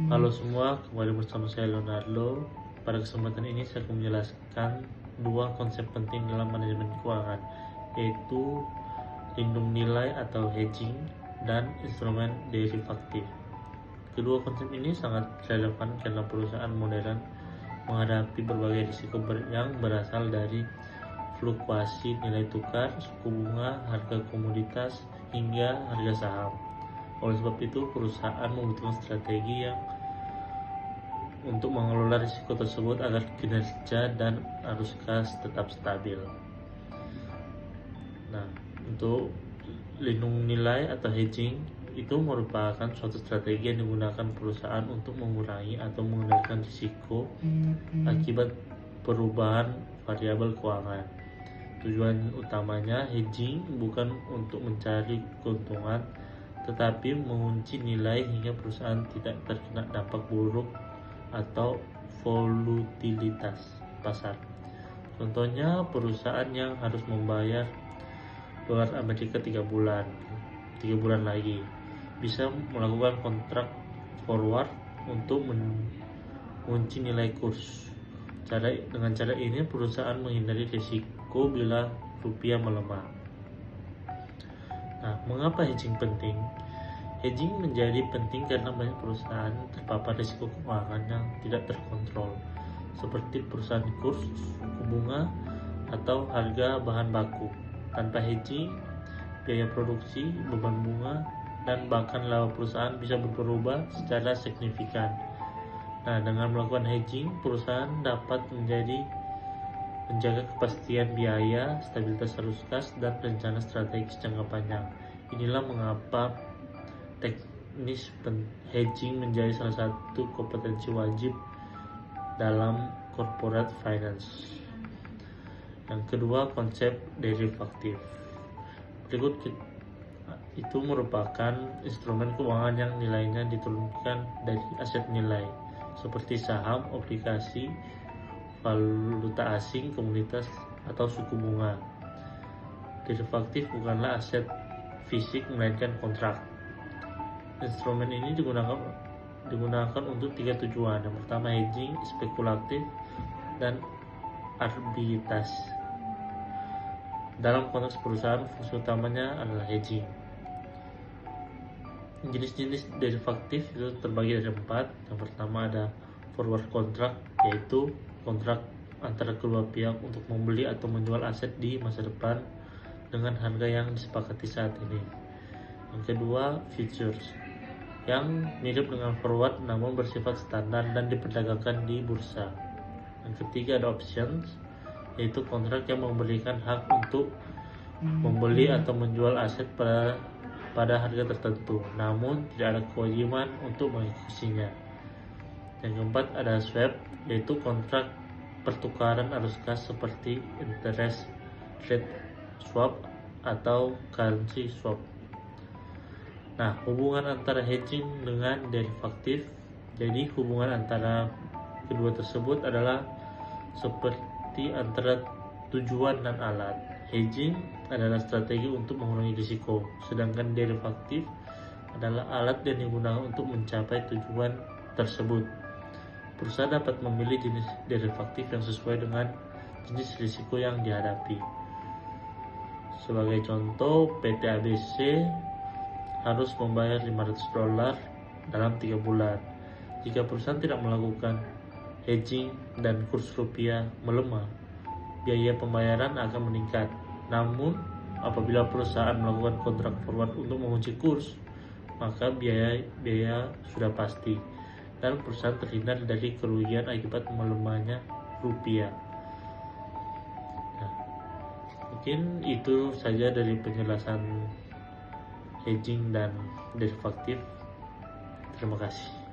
Halo semua, kembali bersama saya Leonardo. Pada kesempatan ini saya akan menjelaskan dua konsep penting dalam manajemen keuangan, yaitu lindung nilai atau hedging dan instrumen derivatif. Kedua konsep ini sangat relevan karena perusahaan modern menghadapi berbagai risiko yang berasal dari fluktuasi nilai tukar, suku bunga, harga komoditas, hingga harga saham. Oleh sebab itu, perusahaan membutuhkan strategi yang untuk mengelola risiko tersebut agar kinerja dan arus kas tetap stabil. Nah, untuk lindung nilai atau hedging itu merupakan suatu strategi yang digunakan perusahaan untuk mengurangi atau mengendalikan risiko akibat perubahan variabel keuangan. Tujuan utamanya hedging bukan untuk mencari keuntungan, tetapi mengunci nilai hingga perusahaan tidak terkena dampak buruk atau volatilitas pasar. Contohnya, perusahaan yang harus membayar dolar Amerika 3 bulan lagi bisa melakukan kontrak forward untuk mengunci nilai kurs. Dengan cara ini perusahaan menghindari risiko bila rupiah melemah. Nah, mengapa hedging penting? Hedging menjadi penting karena banyak perusahaan terpapar risiko keuangan yang tidak terkontrol, seperti perusahaan kurs, suku bunga, atau harga bahan baku. Tanpa hedging, biaya produksi, beban bunga, dan bahkan laba perusahaan bisa berubah secara signifikan. Nah, dengan melakukan hedging, perusahaan dapat menjaga kepastian biaya, stabilitas arus kas, dan rencana strategis jangka panjang. Inilah mengapa teknis hedging menjadi salah satu kompetensi wajib dalam corporate finance. Yang kedua, konsep derivatif. Berikut itu merupakan instrumen keuangan yang nilainya diturunkan dari aset nilai, seperti saham, obligasi, valuta asing, komoditas, atau suku bunga. Derivatif bukanlah aset fisik melainkan kontrak. Instrumen ini digunakan untuk 3 tujuan. Yang pertama, hedging, spekulatif, dan arbitrase. Dalam konteks perusahaan, fungsi utamanya adalah hedging. Jenis-jenis derivatif itu terbagi dari 4. Yang pertama ada forward contract, yaitu kontrak antara kedua pihak untuk membeli atau menjual aset di masa depan dengan harga yang disepakati saat ini. Yang kedua, futures, yang mirip dengan forward namun bersifat standar dan diperdagangkan di bursa. Yang ketiga ada options, yaitu kontrak yang memberikan hak untuk membeli atau menjual aset pada harga tertentu, namun tidak ada kewajiban untuk mengeksekutinya. Yang keempat ada swap, yaitu kontrak pertukaran arus kas seperti interest rate swap atau currency swap. Nah, hubungan antara hedging dengan derivatif. Jadi hubungan antara kedua tersebut adalah seperti antara tujuan dan alat. Hedging adalah strategi untuk mengurangi risiko, sedangkan derivatif adalah alat yang digunakan untuk mencapai tujuan tersebut. Perusahaan dapat memilih jenis derivatif yang sesuai dengan jenis risiko yang dihadapi. Sebagai contoh, PT ABC harus membayar $500 dalam 3 bulan. Jika perusahaan tidak melakukan hedging dan kurs rupiah melemah, biaya pembayaran akan meningkat. Namun, apabila perusahaan melakukan kontrak forward untuk mengunci kurs, maka biaya sudah pasti dan perusahaan terhindar dari kerugian akibat melemahnya rupiah. Nah, mungkin itu saja dari penjelasan hedging dan derivatif. Terima kasih.